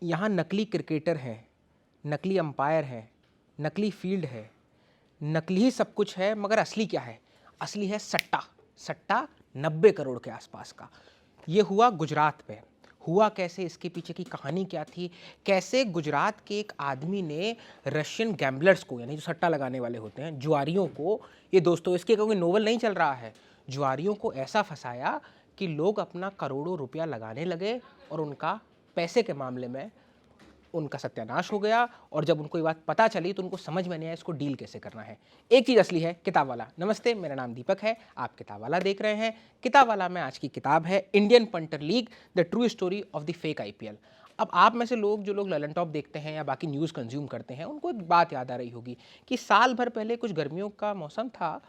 यहाँ नकली क्रिकेटर है, नकली अंपायर है, नकली फील्ड है, नकली ही सब कुछ है, मगर असली क्या है? असली है सट्टा। सट्टा 90 करोड़ के आसपास का। ये हुआ गुजरात में। हुआ कैसे, इसके पीछे की कहानी क्या थी? कैसे गुजरात के एक आदमी ने रशियन गैम्बलर्स को, यानी जो सट्टा लगाने वाले होते हैं, जुआरियों को, ये दोस्तों इसके कोई नोवेल नहीं चल रहा है, जुआरियों को ऐसा फंसाया कि लोग अपना करोड़ों रुपया लगाने लगे और उनका पैसे के मामले में उनका सत्यानाश हो गया। और जब उनको ये बात पता चली तो उनको समझ में नहीं आया इसको डील कैसे करना है। एक चीज़ असली है, किताब वाला। नमस्ते, मेरा नाम दीपक है, आप किताब वाला देख रहे हैं। किताब वाला में आज की किताब है Indian punter league, the true story of the fake IPL. अब आप में से जो लोग ललन टॉप देखते हैं या बाकी न्यूज़ कंज्यूम करते हैं, उनको एक बात याद आ रही होगी कि साल भर पहले कुछ गर्मियों का मौसम था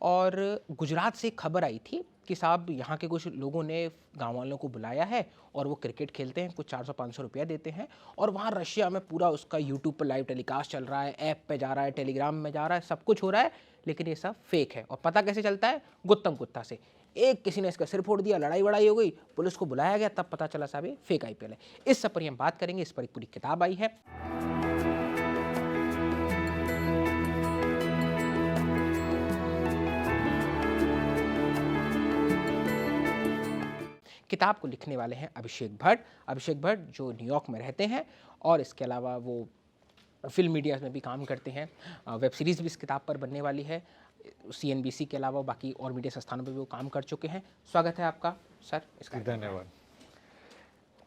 और गुजरात से खबर आई थी कि साहब यहाँ के कुछ लोगों ने गांव वालों को बुलाया है और वो क्रिकेट खेलते हैं, कुछ 400-500 रुपया देते हैं, और वहाँ रशिया में पूरा उसका यूट्यूब पर लाइव टेलीकास्ट चल रहा है, ऐप पे जा रहा है, टेलीग्राम में जा रहा है, सब कुछ हो रहा है, लेकिन ये सब फेक है। और पता कैसे चलता है? गुत्तम गुत्ता से। एक किसी ने इसका सिर फोड़ दिया, लड़ाई वड़ाई हो गई, पुलिस को बुलाया गया, तब पता चला साहब ये फेक आईपीएल है। इस सब पर हम बात करेंगे, इस पर एक पूरी किताब आई है। किताब को लिखने वाले हैं अभिषेक भट्ट। अभिषेक भट्ट जो न्यूयॉर्क में रहते हैं और इसके अलावा वो फिल्म मीडिया में भी काम करते हैं। वेब सीरीज़ भी इस किताब पर बनने वाली है। सीएनबीसी के अलावा बाकी और मीडिया संस्थानों पर भी वो काम कर चुके हैं। स्वागत है आपका सर इस कार्यक्रम में। धन्यवाद।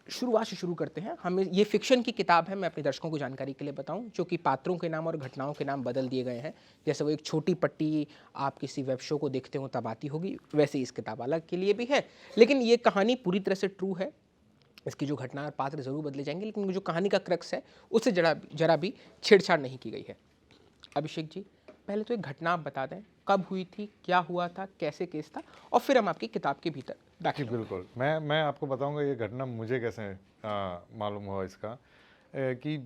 शुरुआत से शुरू करते हैं। हमें ये फिक्शन की किताब है, मैं अपने दर्शकों को जानकारी के लिए बताऊं, जो कि पात्रों के नाम और घटनाओं के नाम बदल दिए गए हैं। जैसे वो एक छोटी पट्टी आप किसी वेब शो को देखते हो तब आती होगी, वैसे ही इस किताब अलग के लिए भी है। लेकिन ये कहानी पूरी तरह से ट्रू है। इसकी जो घटना और पात्र जरूर बदले जाएंगे, लेकिन जो कहानी का क्रक्स है उससे जरा भी छेड़छाड़ नहीं की गई है। अभिषेक जी, पहले तो एक घटना आप बता दें, कब हुई थी, क्या हुआ था, कैसे केस था, और फिर हम आपकी किताब के भीतर जी दाखिल होंगे। बिल्कुल, मैं आपको बताऊंगा ये घटना मुझे कैसे मालूम हुआ इसका। कि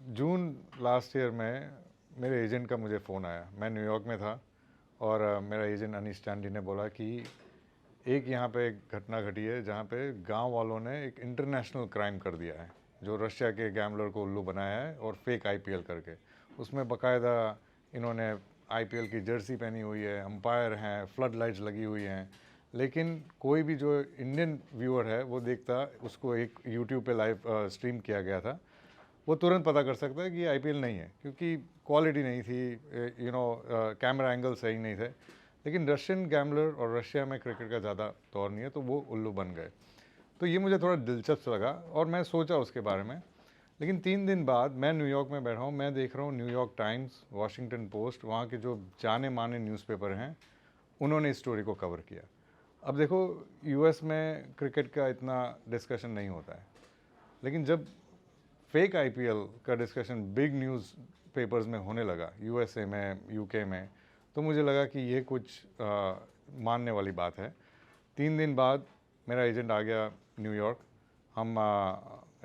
जून लास्ट ईयर में मेरे एजेंट का मुझे फ़ोन आया। मैं न्यूयॉर्क में था और मेरा एजेंट अनीश चांडी ने बोला कि एक यहाँ पे एक घटना घटी है जहाँ पे गांव वालों ने एक इंटरनेशनल क्राइम कर दिया है, जो रशिया के गैम्बलर को उल्लू बनाया है और फेक आईपीएल करके। उसमें बाकायदा इन्होंने आईपीएल की जर्सी पहनी हुई है, अंपायर हैं, फ्लड लाइट्स लगी हुई हैं, लेकिन कोई भी जो इंडियन व्यूअर है वो देखता, उसको एक यूट्यूब पे लाइव स्ट्रीम किया गया था, वो तुरंत पता कर सकता है कि ये आईपीएल नहीं है, क्योंकि क्वालिटी नहीं थी, कैमरा एंगल सही नहीं थे। लेकिन रशियन गैम्बलर और रशिया में क्रिकेट का ज़्यादा दौर नहीं है, तो वो उल्लू बन गए। तो ये मुझे थोड़ा दिलचस्प लगा और मैं सोचा उसके बारे में। लेकिन 3 दिन बाद मैं न्यूयॉर्क में बैठा हूँ, मैं देख रहा हूँ न्यूयॉर्क टाइम्स, वॉशिंगटन पोस्ट, वहाँ के जो जाने माने न्यूज़पेपर हैं, उन्होंने इस स्टोरी को कवर किया। अब देखो, यूएस में क्रिकेट का इतना डिस्कशन नहीं होता है, लेकिन जब फेक आईपीएल का डिस्कशन बिग न्यूज़ पेपर्स में होने लगा, यूएसए में, यूके में, तो मुझे लगा कि ये कुछ मानने वाली बात है। 3 दिन बाद मेरा एजेंट आ गया न्यूयॉर्क। हम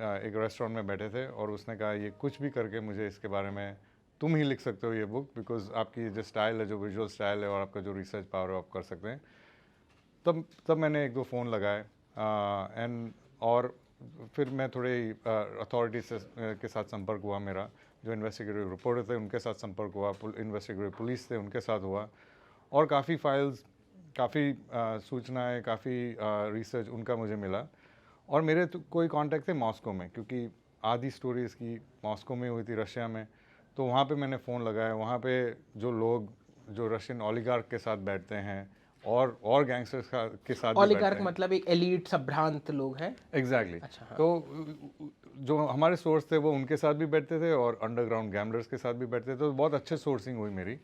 एक रेस्टोरेंट में बैठे थे और उसने कहा ये कुछ भी करके मुझे इसके बारे में तुम ही लिख सकते हो ये बुक, बिकॉज आपकी जो स्टाइल है, जो विजुअल स्टाइल है और आपका जो रिसर्च पावर है, आप कर सकते हैं। तब मैंने 1-2 फ़ोन लगाए और फिर मैं थोड़े अथॉरिटी से के साथ संपर्क हुआ मेरा, जो इन्वेस्टिगेटिव रिपोर्टर थे उनके साथ संपर्क हुआ, इन्वेस्टिगेटिव पुलिस थे उनके साथ हुआ, और काफ़ी फाइल्स, काफ़ी सूचनाएं, काफ़ी रिसर्च उनका मुझे मिला। और मेरे तो कोई कांटेक्ट थे मॉस्को में, क्योंकि आधी स्टोरी इसकी मॉस्को में हुई थी, रशिया में। तो वहाँ पे मैंने फ़ोन लगाया। वहाँ पे जो लोग जो रशियन ओलिगार्क के साथ बैठते हैं और गैंगस्टर्स के साथ भी बैठते ओलिगार्क हैं। मतलब एक एलीट संभ्रांत लोग हैं। एग्जैक्टली। अच्छा, हाँ। तो जो हमारे सोर्स थे वो उनके साथ भी बैठते थे और अंडरग्राउंड गैम्बलर्स के साथ भी बैठते थे, तो बहुत अच्छे सोर्सिंग हुई मेरी।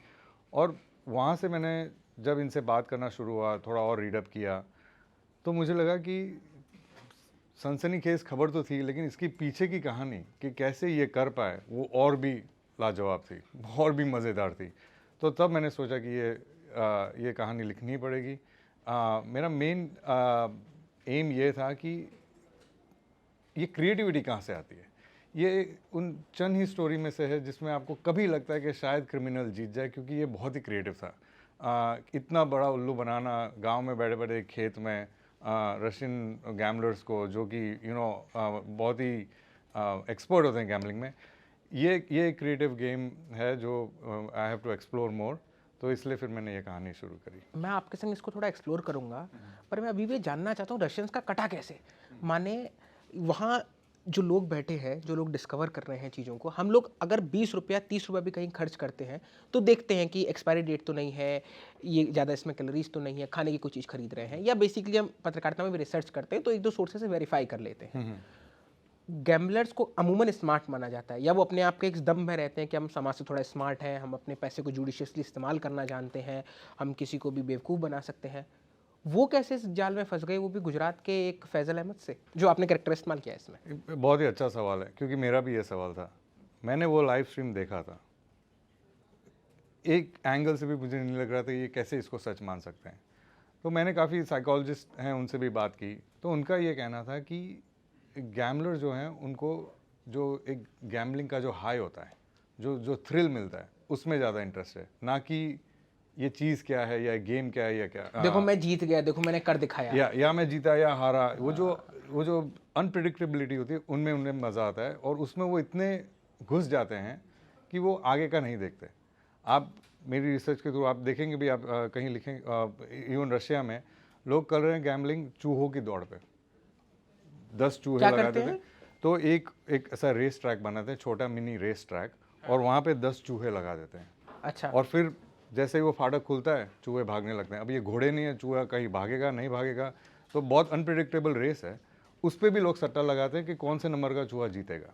और वहाँ से मैंने जब इनसे बात करना शुरू हुआ, थोड़ा और रीडअप किया, तो मुझे लगा कि सनसनीखेज खबर तो थी, लेकिन इसकी पीछे की कहानी कि कैसे ये कर पाए वो और भी लाजवाब थी, और भी मज़ेदार थी। तो तब मैंने सोचा कि ये कहानी लिखनी पड़ेगी। मेरा मेन एम ये था कि ये क्रिएटिविटी कहाँ से आती है। ये उन चंद ही स्टोरी में से है जिसमें आपको कभी लगता है कि शायद क्रिमिनल जीत जाए, क्योंकि ये बहुत ही क्रिएटिव था। इतना बड़ा उल्लू बनाना गांव में बैठे बैठे खेत में, रशियन गैम्बलर्स को, जो कि बहुत ही एक्सपर्ट होते हैं गैम्बलिंग में, ये क्रिएटिव गेम है जो I have to explore more, तो इसलिए फिर मैंने ये कहानी शुरू करी। मैं आपके संग इसको थोड़ा एक्सप्लोर करूंगा, पर मैं अभी भी जानना चाहता हूँ रशियंस का कटा कैसे। माने वहाँ जो लोग बैठे हैं, जो लोग डिस्कवर कर रहे हैं चीज़ों को, हम लोग अगर 20 रुपया 30 रुपया भी कहीं खर्च करते हैं तो देखते हैं कि एक्सपायरी डेट तो नहीं है, ये ज़्यादा इसमें कैलोरीज तो नहीं है, खाने की कोई चीज़ खरीद रहे हैं, या बेसिकली हम पत्रकारिता में भी रिसर्च करते हैं तो एक दो सोर्सेज से वेरीफाई कर लेते हैं। गैम्बलर्स को अमूमन स्मार्ट माना जाता है, या वो अपने आप के एक दम में रहते हैं कि हम समाज से थोड़ा स्मार्ट हैं, हम अपने पैसे को जुडिशियसली इस्तेमाल करना जानते हैं, हम किसी को भी बेवकूफ़ बना सकते हैं। वो कैसे इस जाल में फंस गए, वो भी गुजरात के एक फैजल अहमद से, जो आपने कैरेक्टर इस्तेमाल किया है इसमें? बहुत ही अच्छा सवाल है, क्योंकि मेरा भी ये सवाल था। मैंने वो लाइव स्ट्रीम देखा था, एक एंगल से भी मुझे नहीं लग रहा था ये कैसे इसको सच मान सकते हैं। तो मैंने काफ़ी साइकोलॉजिस्ट हैं उनसे भी बात की, तो उनका ये कहना था कि गैम्बलर जो हैं उनको जो एक गैम्बलिंग का जो हाई होता है, जो जो थ्रिल मिलता है, उसमें ज़्यादा इंटरेस्ट है, ना कि ये चीज़ क्या है या गेम क्या है या क्या। देखो मैं जीत गया, देखो मैंने कर दिखाया, या मैं जीता या हारा, वो जो अनप्रिडिक्टेबिलिटी होती है उनमें उन्हें मज़ा आता है, और उसमें वो इतने घुस जाते हैं कि वो आगे का नहीं देखते। आप मेरी रिसर्च के थ्रू आप देखेंगे भी, आप कहीं लिखें, इवन रशिया में लोग कर रहे हैं गैम्बलिंग चूहों की दौड़ पे। 10 चूहे क्या लगाते करते थे, तो एक ऐसा रेस ट्रैक बनाते हैं, छोटा मिनी रेस ट्रैक, और वहाँ पे 10 चूहे लगा देते हैं। अच्छा, और फिर जैसे ही वो फाटक खुलता है चूहे भागने लगते हैं। अब ये घोड़े नहीं है, चूहा कहीं भागेगा नहीं भागेगा, तो बहुत अनप्रिडिक्टेबल रेस है। उस पर भी लोग सट्टा लगाते हैं कि कौन से नंबर का चूहा जीतेगा।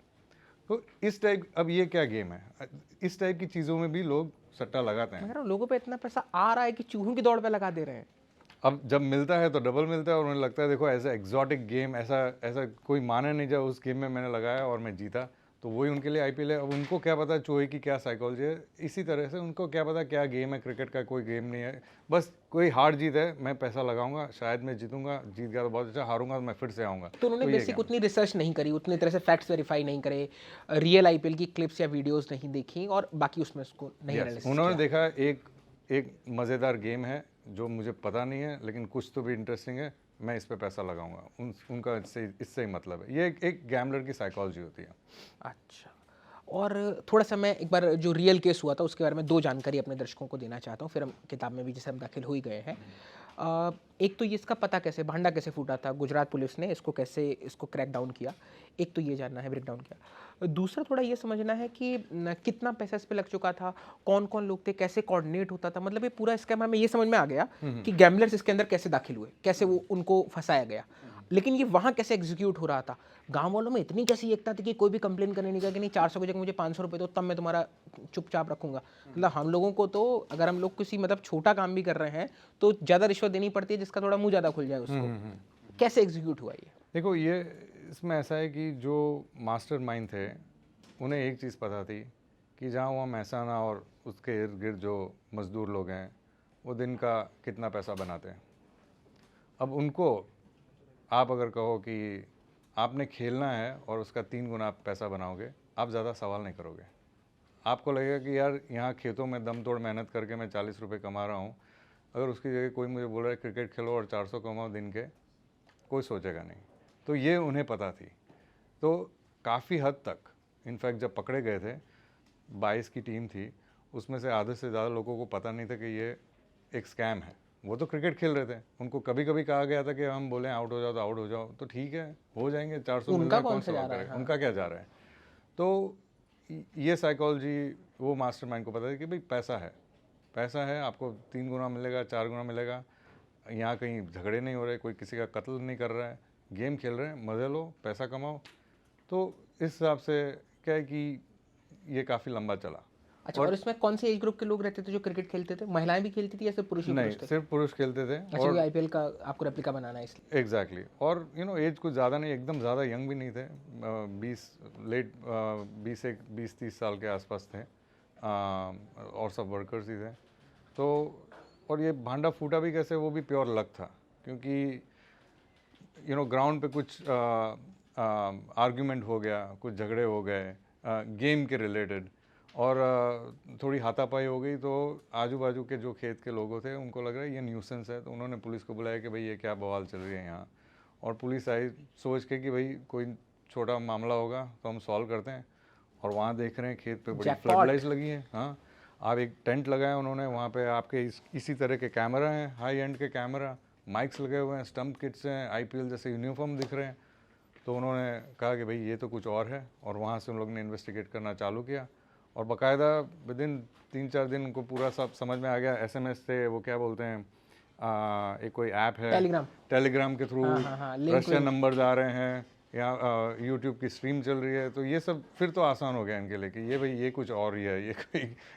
तो इस टाइप, अब ये क्या गेम है, इस टाइप की चीज़ों में भी लोग सट्टा लगाते मैं हैं। कह रहा हूँ लोगों पे इतना पैसा आ रहा है कि चूहों की दौड़ पे लगा दे रहे हैं। अब जब मिलता है तो डबल मिलता है, और उन्हें लगता है देखो ऐसा एग्जॉटिक गेम, ऐसा ऐसा कोई माने नहीं, जब उस गेम में मैंने लगाया और मैं जीता, तो वही उनके लिए आईपीएल है। अब उनको क्या पता चूहे की क्या साइकोलॉजी है, इसी तरह से उनको क्या पता क्या गेम है, क्रिकेट का कोई गेम नहीं है, बस कोई हार जीत है, मैं पैसा लगाऊंगा, शायद मैं जीतूंगा, जीत गया तो बहुत अच्छा, हारूंगा तो मैं फिर से आऊँगा। तो उन्होंने ये बेसिक उतनी रिसर्च नहीं करी, उतनी तरह से फैक्ट्स वेरीफाई नहीं करे, रियल आईपीएल की क्लिप्स या वीडियोस नहीं देखी, और बाकी उसमें उसको नहीं Yes, एनालिसिस उन्होंने किया। देखा एक मज़ेदार गेम है जो मुझे पता नहीं है, लेकिन कुछ तो भी इंटरेस्टिंग है, मैं इस पे पैसा लगाऊंगा। उनका इससे ही मतलब है। ये एक गैम्बलर की साइकोलॉजी होती है। अच्छा, और थोड़ा सा मैं एक बार जो रियल केस हुआ था उसके बारे में दो जानकारी अपने दर्शकों को देना चाहता हूँ, फिर हम किताब में भी जैसे हम दाखिल हो ही गए हैं। एक तो ये इसका पता कैसे, भांडा कैसे फूटा था, गुजरात पुलिस ने इसको कैसे इसको क्रैक डाउन किया, एक तो ये जानना है, ब्रेक डाउन किया। दूसरा थोड़ा ये समझना है कि कितना पैसा इस पे लग चुका था, कौन कौन लोग थे, कैसे कोऑर्डिनेट होता था, मतलब ये पूरा स्कैम हमें ये समझ में आ गया कि गैम्बलर्स इसके अंदर कैसे दाखिल हुए, कैसे वो उनको फंसाया गया, लेकिन ये वहाँ कैसे एग्जीक्यूट हो रहा था। गांव वालों में इतनी कैसी एकता थी कि कोई भी कंप्लेन करने नहीं गया कि नहीं 400 की जगह मुझे 500 रुपये दो, तब मैं तुम्हारा चुपचाप रखूंगा। मतलब हम लोगों को तो अगर हम लोग किसी मतलब छोटा काम भी कर रहे हैं तो ज़्यादा रिश्वत देनी पड़ती है जिसका थोड़ा मुंह ज़्यादा खुल जाए उसको। कैसे एग्जीक्यूट हुआ ये? देखो, ये इसमें ऐसा है कि जो मास्टरमाइंड थे उन्हें एक चीज़ पता थी कि जहाँ वहाँ महसाना और उसके इर्द गिर्द जो मज़दूर लोग हैं वो दिन का कितना पैसा बनाते हैं। अब उनको आप अगर कहो कि आपने खेलना है और उसका 3 गुना आप पैसा बनाओगे, आप ज़्यादा सवाल नहीं करोगे। आपको लगेगा कि यार यहाँ खेतों में दम तोड़ मेहनत करके मैं 40 रुपये कमा रहा हूँ, अगर उसकी जगह कोई मुझे बोल रहा है क्रिकेट खेलो और 400 कमाओ दिन के, कोई सोचेगा नहीं। तो ये उन्हें पता थी। तो काफ़ी हद तक, इनफैक्ट जब पकड़े गए थे, 22 की टीम थी, उसमें से आधे से ज़्यादा लोगों को पता नहीं था कि ये एक स्कैम है। वो तो क्रिकेट खेल रहे थे, उनको कभी कभी कहा गया था कि हम बोलें आउट हो जाओ तो आउट हो जाओ, तो ठीक है, हो जाएंगे, 400 मिल उनका रहे हैं, कौन कौन सा जा सवाल रहा है? करे, हाँ। उनका क्या जा रहा है। तो ये साइकोलॉजी वो मास्टरमाइंड को पता है कि भाई पैसा है, आपको 3 गुना मिलेगा, 4 गुना मिलेगा। यहाँ कहीं झगड़े नहीं हो रहे, कोई किसी का कत्ल नहीं कर रहा है, गेम खेल रहे हैं, मज़े लो, पैसा कमाओ। तो इस हिसाब से क्या है कि ये काफ़ी लंबा चला। अच्छा, और इसमें कौन से एज ग्रुप के लोग रहते थे जो क्रिकेट खेलते थे? महिलाएं भी खेलती थी या सिर्फ पुरुष ही नहीं, पुरुष थे? सिर्फ पुरुष खेलते थे। अच्छा, और आईपीएल का आपको रेप्लिका बनाना है इसलिए। एग्जैक्टली और एज कुछ ज़्यादा नहीं, एकदम ज़्यादा यंग भी नहीं थे, 20-30 साल के आसपास थे, और सब वर्कर्स ही थे। तो और ये भांडा फूटा भी कैसे, वो भी प्योर लक था, क्योंकि ग्राउंड पे कुछ आर्ग्यूमेंट हो गया, कुछ झगड़े हो गए गेम के रिलेटेड, और थोड़ी हाथापाई हो गई। तो आजू बाजू के जो खेत के लोगों थे उनको लग रहा है ये न्यूसेंस है, तो उन्होंने पुलिस को बुलाया कि भाई ये क्या बवाल चल रही है यहाँ। और पुलिस आई सोच के कि भाई कोई छोटा मामला होगा तो हम सॉल्व करते हैं। और वहाँ देख रहे हैं खेत पे बड़ी Jackpot. फ्लड लाइट्स लगी हैं। हाँ, आप एक टेंट लगाया उन्होंने, वहाँ पे आपके इसी तरह के कैमरा हैं, हाई एंड के कैमरा, माइक्स लगे हुए हैं, स्टंप किट्स हैं, आईपीएल जैसे यूनिफॉर्म दिख रहे हैं। तो उन्होंने कहा कि भाई ये तो कुछ और है, और वहाँ से हम लोग ने इन्वेस्टिगेट करना चालू किया। और बाकायदा विद इन 3-4 दिन उनको पूरा सब समझ में आ गया। एसएमएस से वो क्या बोलते हैं, एक कोई ऐप है टेलीग्राम। टेलीग्राम के थ्रू हाँ, लिंक रशियन नंबर्स आ रहे हैं, या यूट्यूब की स्ट्रीम चल रही है। तो ये सब फिर तो आसान हो गया इनके लिए कि ये भाई ये कुछ और ही है, ये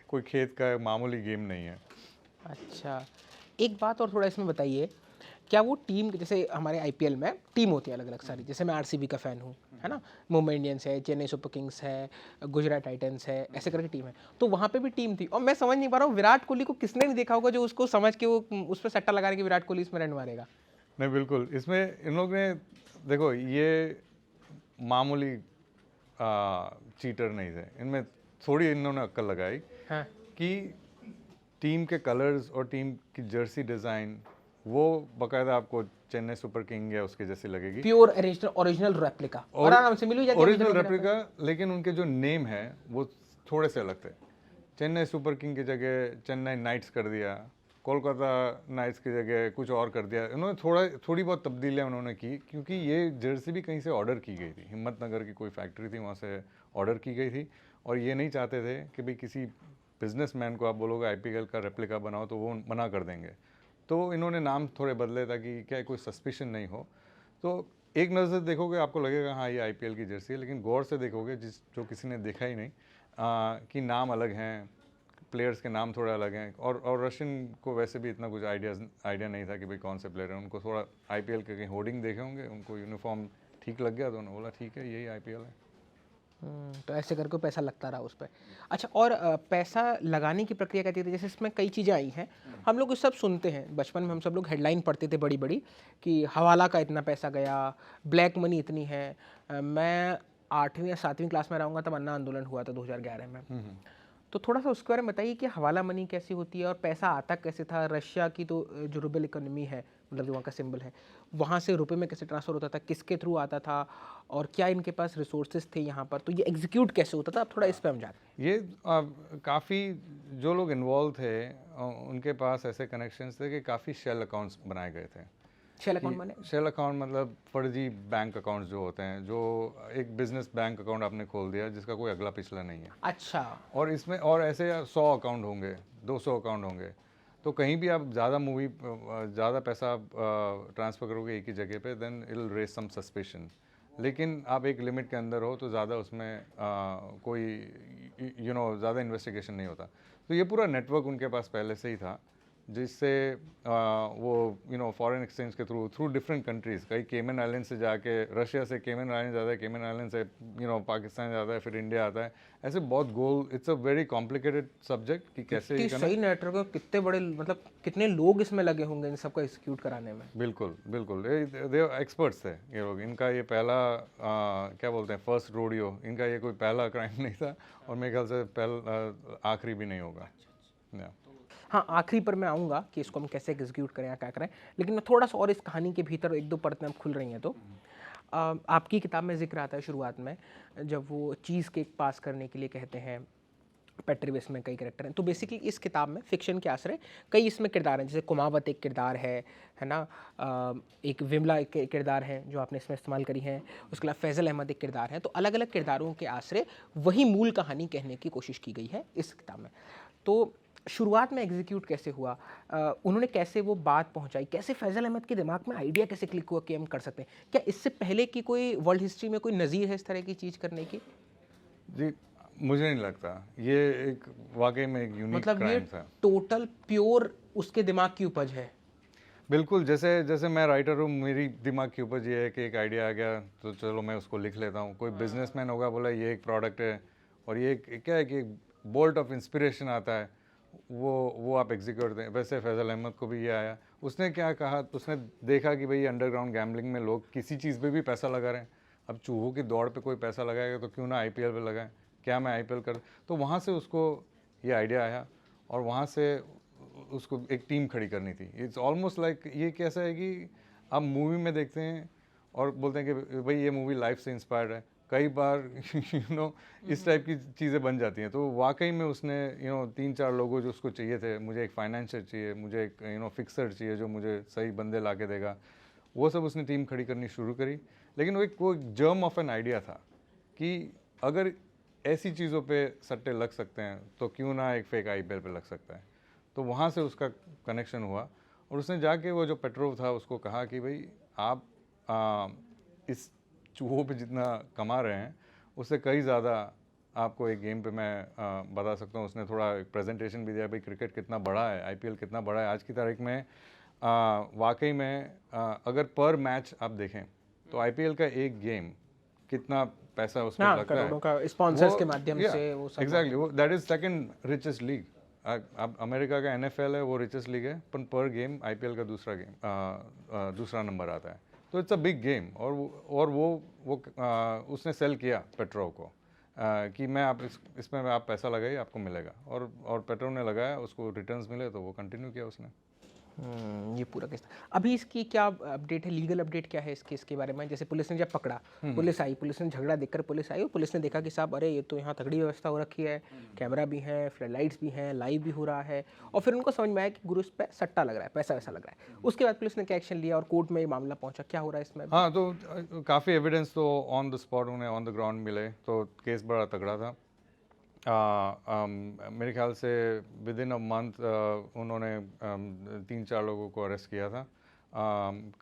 कोई खेत का मामूली गेम नहीं है। अच्छा, एक बात और थोड़ा इसमें बताइए, क्या वो टीम जैसे हमारे आईपीएल में टीम होती है अलग अलग सारी, जैसे मैं आरसीबी का फ़ैन हूँ, है ना, मुंबई इंडियंस है, चेन्नई सुपर किंग्स है, गुजरात टाइटंस है, ऐसे करके टीम है, तो वहाँ पे भी टीम थी। और मैं समझ नहीं पा रहा हूँ, विराट कोहली को किसने नहीं देखा होगा जो उसको समझ के वो उस पर सट्टा लगा के विराट कोहली इसमें रन मारेगा। नहीं बिल्कुल, इसमें इन लोग ने देखो ये मामूली चीटर नहीं थे, इनमें थोड़ी इन्होंने अक्ल लगाई हाँ, कि टीम के कलर्स और टीम की जर्सी डिज़ाइन वो बाकायदा आपको चेन्नई सुपर किंग या उसके जैसी लगेगी, प्योर ओरिजिनल रेप्लिका, और आराम से मिल भी जाती है ओरिजिनल original रेप्लिका। लेकिन उनके जो नेम है वो थोड़े से अलग थे। चेन्नई सुपर किंग की जगह चेन्नई नाइट्स कर दिया, कोलकाता नाइट्स की जगह कुछ और कर दिया। इन्होंने थोड़ी बहुत तब्दीलियाँ उन्होंने की, क्योंकि ये जर्सी भी कहीं से ऑर्डर की गई थी, हिम्मतनगर की कोई फैक्ट्री थी वहाँ से ऑर्डर की गई थी। और ये नहीं चाहते थे कि भाई किसी बिजनेसमैन को आप बोलोगे आईपीएल का रेप्लिका बनाओ तो वो मना कर देंगे। तो इन्होंने नाम थोड़े बदले ताकि क्या कोई सस्पिशन नहीं हो। तो एक नज़र देखोगे आपको लगेगा हाँ ये आईपीएल की जर्सी है, लेकिन गौर से देखोगे जो किसी ने देखा ही नहीं कि नाम अलग हैं, प्लेयर्स के नाम थोड़ा अलग हैं। और रशियन को वैसे भी इतना कुछ आइडिया नहीं था कि भाई कौन से प्लेयर हैं। उनको थोड़ा आईपीएल के कहीं होर्डिंग देखे होंगे, उनको यूनिफॉर्म ठीक लग गया तो उन्होंने बोला ठीक है यही आईपीएल है। तो ऐसे करके पैसा लगता रहा उस पर। अच्छा, और पैसा लगाने की प्रक्रिया कहती थी, जैसे इसमें कई चीज़ें आई हैं, हम लोग ये सब सुनते हैं, बचपन में हम सब लोग हेडलाइन पढ़ते थे बड़ी बड़ी कि हवाला का इतना पैसा गया, ब्लैक मनी इतनी है। मैं 8वीं या 7वीं क्लास में रहूँगा तब अन्ना आंदोलन हुआ था 2011 में। तो थोड़ा सा उसके बारे में बताइए कि हवाला मनी कैसी होती है और पैसा आता कैसे था। रशिया की तो जो रूबल इकोनॉमी है, मतलब जो वहाँ का सिंबल है, वहाँ से रुपए में कैसे ट्रांसफ़र होता था, किसके थ्रू आता था, और क्या इनके पास रिसोर्सेज थे यहाँ पर, तो ये एग्जीक्यूट कैसे होता था, आप थोड़ा इस पर हम जाते हैं। ये काफ़ी जो लोग इन्वॉल्व थे उनके पास ऐसे कनेक्शंस थे कि काफ़ी शेल अकाउंट्स बनाए गए थे। शेल अकाउंट माने? शेल अकाउंट मतलब फर्जी बैंक अकाउंट्स जो होते हैं, जो एक बिजनेस बैंक अकाउंट आपने खोल दिया जिसका कोई अगला पिछला नहीं है। अच्छा। और इसमें और ऐसे 100 अकाउंट होंगे, 200 अकाउंट होंगे। तो कहीं भी आप ज़्यादा पैसा ट्रांसफ़र करोगे एक ही जगह पे, then it will raise some suspicion. लेकिन आप एक लिमिट के अंदर हो तो ज़्यादा उसमें कोई ज़्यादा इन्वेस्टिगेशन नहीं होता। तो ये पूरा नेटवर्क उनके पास पहले से ही था, जिससे वो फॉरेन एक्सचेंज के थ्रू डिफरेंट कंट्रीज़, कई केमन आइलैंड से जाके, रशिया से केमन आइलैंड ज़्यादा है, केमन आइलैंड से पाकिस्तान ज़्यादा है, फिर इंडिया आता है। ऐसे बहुत गोल, it's a very complicated subject कि कैसे ये करना। सही नेटवर्क है, कितने बड़े, मतलब कितने लोग इसमें लगे होंगे इन सबको एग्जीक्यूट कराने में। बिल्कुल बिल्कुल, दे एक्सपर्ट्स थे ये लोग। इनका ये पहला क्या बोलते हैं फर्स्ट रोडियो, इनका ये कोई पहला क्राइम नहीं था, और मेरे ख्याल से आखिरी भी नहीं होगा। हाँ, आखिरी पर मैं आऊँगा कि इसको हम कैसे एग्जीक्यूट करें या क्या करें, लेकिन मैं थोड़ा सा और इस कहानी के भीतर एक दो परतें अब खुल रही हैं। तो आपकी किताब में जिक्र आता है शुरुआत में, जब वो चीज़ केक पास करने के लिए कहते हैं, पेट्रीवेस में कई कैरेक्टर हैं। तो बेसिकली इस किताब में फिक्शन के आश्रय कई इसमें किरदार हैं, जैसे कुमावत एक किरदार है ना, एक विमला एक किरदार है जो आपने इसमें इस्तेमाल करी है, उसके अलावा फैज़ल अहमद एक किरदार है। तो अलग अलग किरदारों के आश्रय वही मूल कहानी कहने की कोशिश की गई है इस किताब में। तो शुरुआत में एग्जीक्यूट कैसे हुआ, उन्होंने कैसे वो बात पहुंचाई, कैसे फैज़ल अहमद के दिमाग में आइडिया कैसे क्लिक हुआ कि हम कर सकते हैं, क्या इससे पहले की कोई वर्ल्ड हिस्ट्री में कोई नज़ीर है इस तरह की चीज़ करने की? जी मुझे नहीं लगता, ये एक वाकई में एक यूनिक मतलब ये क्राइम था। टोटल प्योर उसके दिमाग की उपज है। बिल्कुल, जैसे मैं राइटर हूँ, मेरी दिमाग की उपज ये है कि एक आइडिया आ गया तो चलो मैं उसको लिख लेता हूँ। कोई बिजनेसमैन होगा, बोला ये एक प्रोडक्ट है, और ये क्या है कि बोल्ट ऑफ इंस्पिरेशन आता है, वो आप एग्जीक्यूट दें। वैसे फैज़ल अहमद को भी ये आया, उसने क्या कहा, उसने देखा कि भाई अंडरग्राउंड गैम्बलिंग में लोग किसी चीज़ पे भी पैसा लगा रहे हैं। अब चूहों की दौड़ पे कोई पैसा लगाएगा तो क्यों ना आईपीएल पे लगाएं, क्या मैं आईपीएल कर। तो वहाँ से उसको ये आइडिया आया, और वहाँ से उसको एक टीम खड़ी करनी थी। इट्स ऑलमोस्ट लाइक, ये कैसा है कि आप मूवी में देखते हैं और बोलते हैं कि भाई ये मूवी लाइफ से इंस्पायर्ड है। कई बार यू नो इस टाइप की चीज़ें बन जाती हैं। तो वाकई में उसने 3-4 लोगों जो उसको चाहिए थे, मुझे एक फाइनेंसर चाहिए, मुझे एक फिक्सर चाहिए जो मुझे सही बंदे ला के देगा, वो सब उसने टीम खड़ी करनी शुरू करी। लेकिन वो एक जर्म ऑफ एन आइडिया था कि अगर ऐसी चीज़ों पे सट्टे लग सकते हैं तो क्यों ना एक फेक IPL पे लग सकता है। तो वहाँ से उसका कनेक्शन हुआ और उसने जाके वो जो पेट्रोव था उसको कहा कि भाई आप इस चूहों पे जितना कमा रहे हैं उससे कई ज़्यादा आपको एक गेम पे मैं बता सकता हूँ। उसने थोड़ा एक प्रेजेंटेशन भी दिया भाई क्रिकेट कितना बड़ा है, IPL कितना बड़ा है आज की तारीख में। वाकई में अगर पर मैच आप देखें तो IPL का एक गेम कितना पैसा उसमें हाँ, लगता है, करोड़ों का स्पॉन्सर्स के माध्यम से वो सब एग्जैक्टली वो that is second richest league. अब अमेरिका का NFL है वो रिचेस्ट लीग है, पर गेम IPL का दूसरा नंबर आता है। तो इट्स अ बिग गेम। और वो उसने सेल किया पेट्रो को कि मैं आप इसमें आप पैसा लगाइए आपको मिलेगा। और पेट्रो ने लगाया, उसको रिटर्न्स मिले तो वो कंटिन्यू किया उसने। ये पूरा केस। अभी इसकी क्या अपडेट है, लीगल अपडेट क्या है इस केस के बारे में? जैसे पुलिस ने जब पकड़ा, पुलिस आई, पुलिस ने झगड़ा देखकर पुलिस आई और पुलिस ने देखा कि साहब अरे ये तो यहाँ तगड़ी व्यवस्था हो रखी है, कैमरा भी है, फ्लड लाइट्स भी हैं, लाइव भी हो रहा है, और फिर उनको समझ में आया कि गुरु इस पे सट्टा लग रहा है, पैसा वैसा लग रहा है। उसके बाद पुलिस ने क्या एक्शन लिया और कोर्ट में ये मामला पहुंचा, क्या हो रहा है इसमें? हाँ, तो काफ़ी एविडेंस तो ऑन द स्पॉट उन्हें ऑन द ग्राउंड मिले, तो केस बड़ा तगड़ा था। मेरे ख्याल से विद इन अ मंथ उन्होंने 3-4 लोगों को अरेस्ट किया था।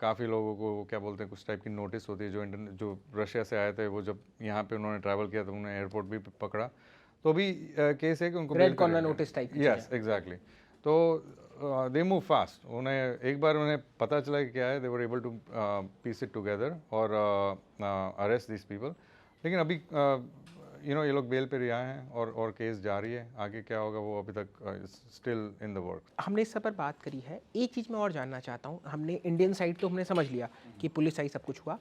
काफ़ी लोगों को क्या बोलते हैं, कुछ टाइप की नोटिस होती है जो रशिया से आए थे, वो जब यहाँ पे उन्होंने ट्रैवल किया तो उन्हें एयरपोर्ट भी पकड़ा। तो अभी केस है कि उनको रेड कॉर्नर नोटिस टाइप की यस एग्जैक्टली। तो दे मूव फास्ट। उन्हें एक बार उन्हें पता चला कि क्या है, they were able to piece it together और अरेस्ट दिस पीपल। लेकिन अभी ये लोग बेल पे रिहा हैं और केस जारी है। आगे क्या होगा वो अभी तक स्टिल इन द वर्क। हमने इस सब पर बात करी है। एक चीज़ मैं और जानना चाहता हूँ, हमने इंडियन साइड तो हमने समझ लिया कि पुलिस आई, सब कुछ हुआ,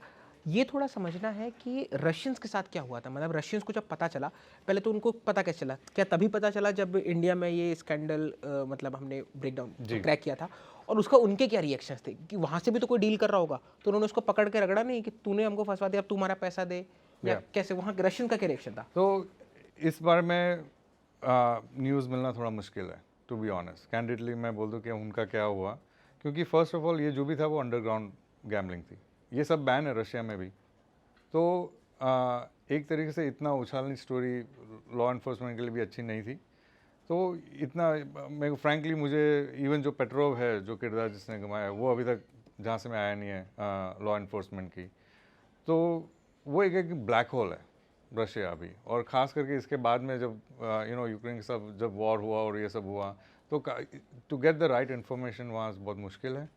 ये थोड़ा समझना है कि रशियंस के साथ क्या हुआ था। मतलब रशियंस को जब पता चला, पहले तो उनको पता कैसे चला? क्या तभी पता चला जब इंडिया में ये स्कैंडल मतलब हमने ब्रेकडाउन क्रैक किया था? और उसका उनके क्या रिएक्शंस थे कि वहाँ से भी तो कोई डील कर रहा होगा, तो उन्होंने उसको पकड़ के रगड़ा नहीं कि तूने हमको फंसवा दिया, अब तू हमारा पैसा दे, या कैसे? वहाँ रशियन का क्या रिएक्शन था? तो इस बारे में न्यूज़ मिलना थोड़ा मुश्किल है, टू बी ऑनेस्ट। कैंडिडली मैं बोल दूं कि उनका क्या हुआ, क्योंकि फर्स्ट ऑफ ऑल ये जो भी था वो अंडरग्राउंड गैम्बलिंग थी। ये सब बैन है रशिया में भी। तो एक तरीके से इतना उछालनी स्टोरी लॉ इन्फोर्समेंट के लिए भी अच्छी नहीं थी। तो इतना मैं फ्रैंकली मुझे इवन जो पेट्रोव है, जो किरदार जिसने कमाया, वो अभी तक जहाँ से मैं आया नहीं है लॉ इन्फोर्समेंट की। तो वो एक ब्लैक होल है रशिया अभी। और ख़ास करके इसके बाद में जब यूक्रेन के साथ जब वॉर हुआ और ये सब हुआ, तो to get the right information वहाँ बहुत मुश्किल है।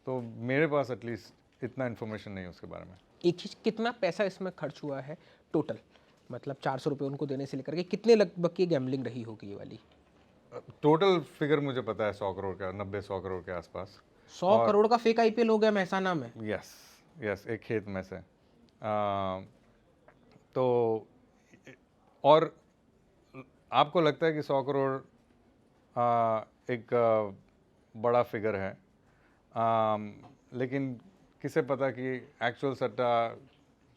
तो मेरे पास एटलीस्ट इतना इन्फॉर्मेशन नहीं है उसके बारे में। एक चीज़, कितना पैसा इसमें खर्च हुआ है टोटल? मतलब 400 रुपये उनको देने से लेकर के कितने लगभग की गैम्बलिंग रही होगी ये वाली? टोटल फिगर मुझे पता है 100 करोड़ का, 90-100 करोड़ के आसपास। 100 करोड़ का फेक IPL हो गया महसाना में। यस एक खेत में से। तो और आपको लगता है कि 100 करोड़ एक बड़ा फिगर है, लेकिन किसे पता कि एक्चुअल सट्टा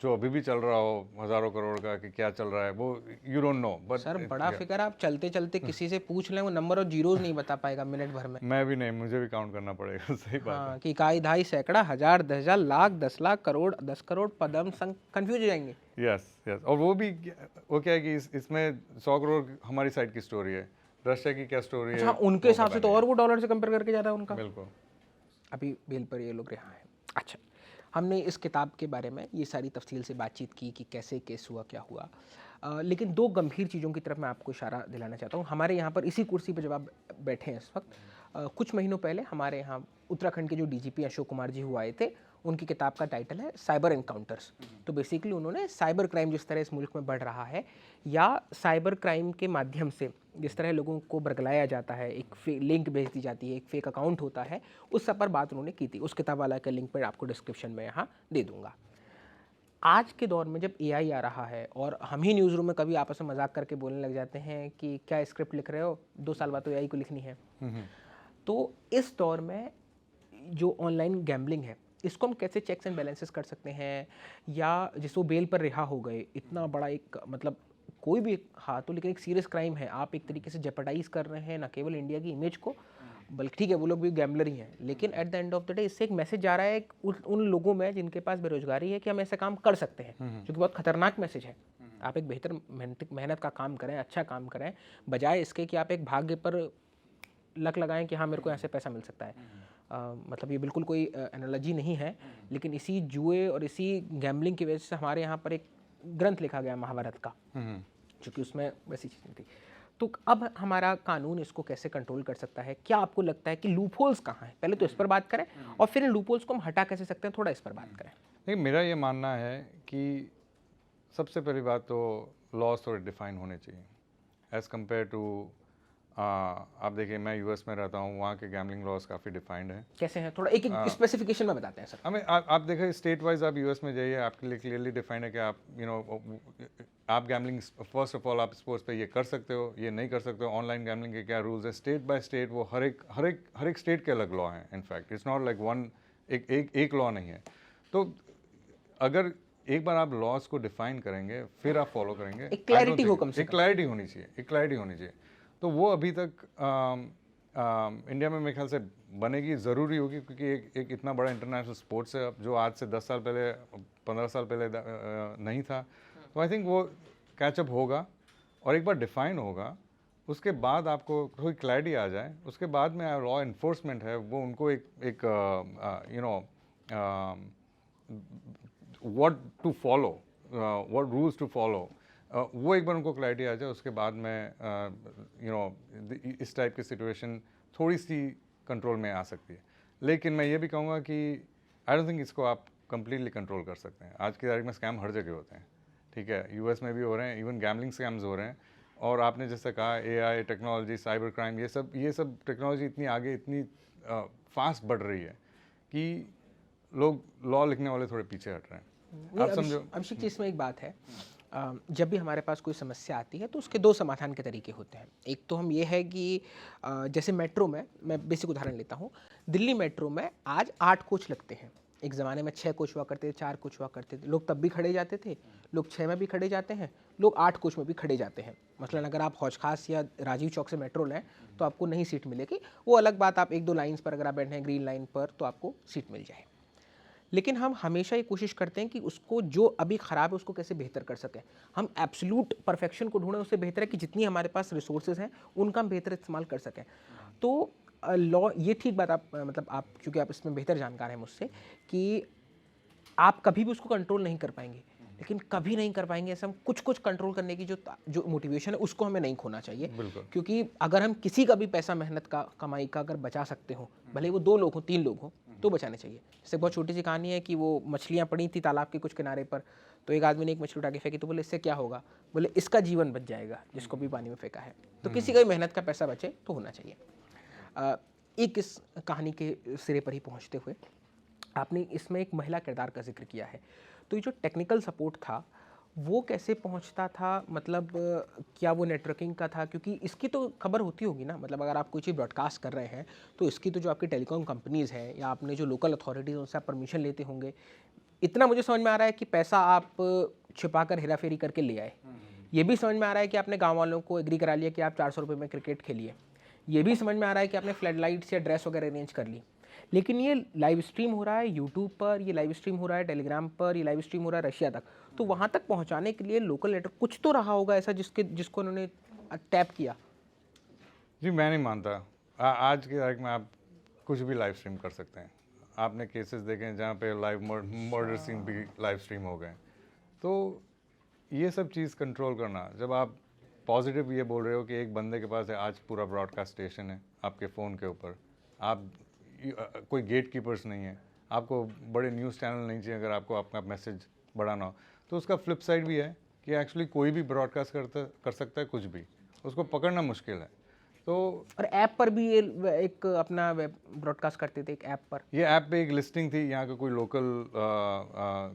जो अभी भी चल रहा हो हज़ारों करोड़ का कि क्या चल रहा है, वो you don't know. But sir बड़ा फिगर, आप चलते चलते किसी से पूछ लें, वो नंबर और जीरोज नहीं बता पाएगा मिनट भर में। मैं भी नहीं, मुझे भी काउंट करना पड़ेगा। सही बात हाँ, कि इकाई, दहाई, सैकड़ा, हजार, 10,000, लाख, 10 लाख, करोड़, 10 करोड़, पदम, संख, कंफ्यूज हो जाएंगे। यस और वो क्या है कि इसमें 100 करोड़ हमारी साइड की स्टोरी है, रशिया की क्या स्टोरी है। अच्छा, उनके हिसाब से तो और वो डॉलर से कंपेयर करके ज़्यादा उनका। बिल्कुल। अभी बेल पर ये लोग रिहा हैं। अच्छा, हमने इस किताब के बारे में ये सारी तफसील से बातचीत की कि कैसे केस हुआ, क्या हुआ, लेकिन दो गंभीर चीज़ों की तरफ मैं आपको इशारा दिलाना चाहता हूँ। हमारे यहाँ पर इसी कुर्सी पर जब आप बैठे हैं इस वक्त, कुछ महीनों पहले हमारे यहाँ उत्तराखंड के जो DGP अशोक कुमार जी हुआ आए थे, उनकी किताब का टाइटल है साइबर एनकाउंटर्स। तो बेसिकली उन्होंने साइबर क्राइम जिस तरह इस मुल्क में बढ़ रहा है, या साइबर क्राइम के माध्यम से जिस तरह लोगों को बरगलाया जाता है, एक लिंक भेज दी जाती है, एक फेक अकाउंट होता है, उस सब पर बात उन्होंने की थी। उस किताब वाला का लिंक पर आपको डिस्क्रिप्शन में यहाँ दे दूँगा। आज के दौर में जब AI आ रहा है और हम ही न्यूज़ रूम में कभी आपस में मजाक करके बोलने लग जाते हैं कि क्या स्क्रिप्ट लिख रहे हो, 2 साल बाद तो AI को लिखनी है। तो इस दौर में जो ऑनलाइन गैम्बलिंग है, इसको हम कैसे चेक्स एंड बैलेंसेस कर सकते हैं, या जिस वो बेल पर रिहा हो गए, इतना बड़ा एक मतलब कोई भी हाँ तो लेकिन एक सीरियस क्राइम है, आप एक तरीके से जेपरडाइज कर रहे हैं ना केवल इंडिया की इमेज को, बल्कि ठीक है वो लोग भी गैम्बलर ही हैं, लेकिन at the end of the day इससे एक मैसेज जा रहा है उन लोगों में जिनके पास बेरोजगारी है कि हम ऐसा काम कर सकते हैं, जो कि बहुत खतरनाक मैसेज है। आप एक बेहतर मेहनत का काम करें, अच्छा काम करें, बजाय इसके कि आप एक भाग्य पर लक लगाएं कि हाँ मेरे को यहाँ से पैसा मिल सकता है। मतलब ये बिल्कुल कोई एनालॉजी नहीं है, लेकिन इसी जुए और इसी गैम्बलिंग की वजह से हमारे यहाँ पर एक ग्रंथ लिखा गया महाभारत का, जो कि उसमें वैसी चीज़ें थी। तो अब हमारा कानून इसको कैसे कंट्रोल कर सकता है? क्या आपको लगता है कि लूपहोल्स कहाँ हैं? पहले तो इस पर बात करें और फिर इन लूपहोल्स को हम हटा कैसे सकते हैं, थोड़ा इस पर बात करें। नहीं, मेरा ये मानना है कि सबसे पहली बात तो लॉज थोड़े डिफाइन होने चाहिए एज़ कम्पेयर टू आप देखिए मैं यूएस में रहता हूँ, वहाँ के गैमलिंग लॉज काफ़ी डिफाइंड है। कैसे हैं, थोड़ा एक एक स्पेसिफिकेशन में बताते हैं सर। हमें आप देखिए स्टेट वाइज आप यूएस में जाइए, आपके लिए क्लियरली डिफाइंड है कि आप आप गैमलिंग फर्स्ट ऑफ ऑल आप स्पोर्ट्स पे ये कर सकते हो, ये नहीं कर सकते हो, ऑनलाइन गैमलिंग के क्या रूल्स है, स्टेट बाय स्टेट वो हर एक स्टेट के अलग लॉ हैं। In fact it's not like one एक लॉ नहीं है। तो अगर एक बार आप लॉज को डिफाइन करेंगे फिर आप फॉलो करेंगे, एक क्लैरिटी हो कम से एक क्लैरिटी होनी चाहिए, एक क्लैरिटी होनी चाहिए। तो वो अभी तक इंडिया में मेरे ख्याल से बनेगी, ज़रूरी होगी, क्योंकि एक इतना बड़ा इंटरनेशनल स्पोर्ट्स है जो आज से 10 साल पहले 15 साल पहले नहीं था। तो आई थिंक वो कैचअप होगा और एक बार डिफाइन होगा, उसके बाद आपको कोई क्लैरिटी आ जाए, उसके बाद में लॉ इन्फोर्समेंट है वो उनको एक you know what to follow, what rules to follow, वो एक बार उनको क्लैरिटी आ जाए, उसके बाद में इस टाइप की सिचुएशन थोड़ी सी कंट्रोल में आ सकती है। लेकिन मैं ये भी कहूँगा कि आई डोंट थिंक इसको आप कंप्लीटली कंट्रोल कर सकते हैं। आज की तारीख में स्कैम हर जगह होते हैं, ठीक है, यूएस में भी हो रहे हैं, इवन गैमलिंग स्कैम्स हो रहे हैं। और आपने जैसे कहा एआई टेक्नोलॉजी, साइबर क्राइम, ये सब टेक्नोलॉजी इतनी आगे, इतनी फास्ट बढ़ रही है कि लोग लॉ लिखने वाले थोड़े पीछे हट रहे हैं। आप समझो अभिषेक जी, इसमें एक बात है, जब भी हमारे पास कोई समस्या आती है तो उसके दो समाधान के तरीके होते हैं। एक तो हम ये है कि जैसे मेट्रो में, मैं बेसिक उदाहरण लेता हूँ, दिल्ली मेट्रो में आज 8 कोच लगते हैं। एक ज़माने में 6 कोच हुआ करते थे, 4 कोच हुआ करते थे, लोग तब भी खड़े जाते थे, लोग 6 में भी खड़े जाते हैं, लोग 8 कोच में भी खड़े जाते हैं। मसलन अगर आप हौज खास या राजीव चौक से मेट्रो लें तो आपको नहीं सीट मिलेगी, वो अलग बात, आप 1-2 लाइन्स पर अगर आप बैठे हैं ग्रीन लाइन पर तो आपको सीट मिल जाए। लेकिन हम हमेशा ये कोशिश करते हैं कि उसको जो अभी ख़राब है उसको कैसे बेहतर कर सकें। हम एब्सोल्यूट परफेक्शन को ढूंढें, उससे बेहतर है कि जितनी हमारे पास रिसोर्सेज हैं उनका हम बेहतर इस्तेमाल कर सकें। तो लॉ, ये ठीक बात आप मतलब आप क्योंकि आप इसमें बेहतर जानकार हैं मुझसे, कि आप कभी भी उसको कंट्रोल नहीं कर पाएंगे, लेकिन कभी नहीं कर पाएंगे ऐसा हम कुछ कंट्रोल करने की जो मोटिवेशन है उसको हमें नहीं खोना चाहिए। क्योंकि अगर हम किसी का भी पैसा, मेहनत का, कमाई का अगर बचा सकते हो, भले वो 2 लोग हों 3 लोग हों, तो बचाने चाहिए। जैसे बहुत छोटी सी कहानी है कि वो मछलियाँ पड़ी थी तालाब के कुछ किनारे पर, तो एक आदमी ने एक मछली उठा के फेंकी, तो बोले इससे क्या होगा, बोले इसका जीवन बच जाएगा जिसको भी पानी में फेंका है। तो किसी का भी मेहनत का पैसा बचे तो होना चाहिए। एक इस कहानी के सिरे पर ही पहुँचते हुए, आपने इसमें एक महिला किरदार का जिक्र किया है, तो ये जो टेक्निकल सपोर्ट था वो कैसे पहुंचता था, मतलब क्या वो नेटवर्किंग का था? क्योंकि इसकी तो खबर होती होगी ना, मतलब अगर आप कोई चीज़ ब्रॉडकास्ट कर रहे हैं तो इसकी तो जो आपकी टेलीकॉम कंपनीज़ हैं या आपने जो लोकल अथॉरिटीज़ उनसे आप परमिशन लेते होंगे। इतना मुझे समझ में आ रहा है कि पैसा आप छिपा कर हेरा फेरी करके ले आए। ये भी समझ में आ रहा है कि आपने गाँव वालों को एग्री करा लिया कि आप 400 रुपये में क्रिकेट खेलिए। ये भी समझ में आ रहा है कि आपने फ्लड लाइट्स या ड्रेस वगैरह अरेंज कर ली। लेकिन ये लाइव स्ट्रीम हो रहा है यूट्यूब पर, ये लाइव स्ट्रीम हो रहा है टेलीग्राम पर, ये लाइव स्ट्रीम हो रहा है रशिया तक। तो वहाँ तक पहुँचाने के लिए लोकल नेटवर्क कुछ तो रहा होगा ऐसा जिसको उन्होंने टैप किया। जी मैं नहीं मानता। आज की तारीख में आप कुछ भी लाइव स्ट्रीम कर सकते हैं। आपने केसेस देखे हैं जहाँ पे लाइव मर्डर सीन भी लाइव स्ट्रीम हो गए। तो ये सब चीज़ कंट्रोल करना, जब आप पॉजिटिव ये बोल रहे हो कि एक बंदे के पास है आज पूरा ब्रॉडकास्ट स्टेशन है आपके फ़ोन के ऊपर, आप कोई गेट कीपर्स नहीं है, आपको बड़े न्यूज़ चैनल नहीं चाहिए अगर आपको अपना मैसेज बढ़ाना हो, तो उसका फ्लिप साइड भी है कि एक्चुअली कोई भी ब्रॉडकास्ट कर सकता है कुछ भी, उसको पकड़ना मुश्किल है। तो और ऐप पर भी ये एक अपना वेब ब्रॉडकास्ट करते थे, एक ऐप पर। ये ऐप पे एक लिस्टिंग थी, यहाँ का कोई लोकल